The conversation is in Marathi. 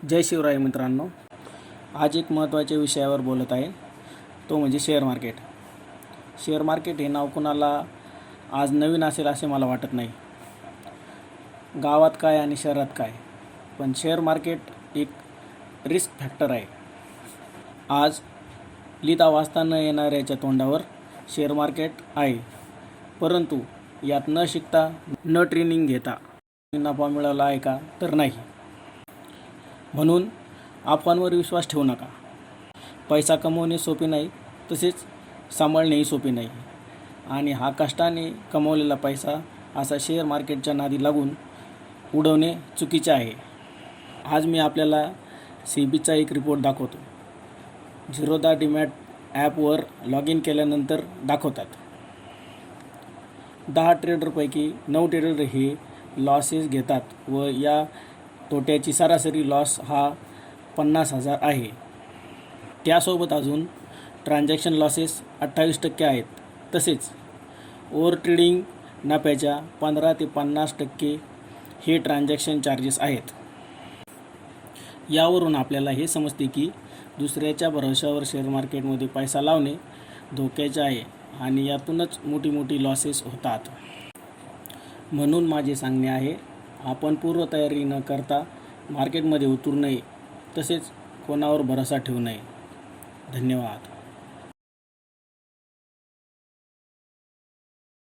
जय शिवराय मित्रांनो, आज एक महत्त्वाच्या विषयावर बोलत आहे, तो म्हणजे शेअर मार्केट. शेअर मार्केट हे नाव कुणाला आज नवीन असेल असे मला वाटत नाही. गावात काय आणि शहरात काय, पण शेअर मार्केट एक रिस्क फॅक्टर आहे. आज लिहिता वाचता न येणाऱ्याच्या तोंडावर शेअर मार्केट आहे, परंतु यात न शिकता न ट्रेनिंग घेता नफा मिळवला आहे का, तर नाही. म्हणून अफवांवर विश्वास ठेवू नका. पैसा कमवणे सोपे नाही, तसेच सांभाळणेही सोपे नाही. आणि हा कष्टाने कमवलेला पैसा असा शेअर मार्केटच्या नादी लागून उडवणे चुकीचे आहे. आज मी आपल्याला सेबीचा एक रिपोर्ट दाखवतो. झिरोदा डीमॅट ॲपवर लॉग इन केल्यानंतर दाखवतात 10 ट्रेडरपैकी 9 ट्रेडर हे लॉसेस घेतात व या तोट्याची सरासरी लॉस हा 50,000 आहे. त्यासोबत अजून ट्रान्झॅक्शन लॉसेस 28% आहेत. तसेच ओव्हर ट्रेडिंग नफ्याच्या 15 ते 50% हे ट्रान्झॅक्शन चार्जेस आहेत. यावरून आपल्याला हे समजते की दुसऱ्याच्या भरोशावर शेअर मार्केटमध्ये पैसा लावणे धोक्याचे आहे आणि यातूनच मोठी लॉसेस होतात. म्हणून माझे सांगणे आहे, आपण पूर्वतयारी न करता मार्केटमध्ये उतरू नये, तसेच कोणावर भरोसा ठेवू नये. धन्यवाद.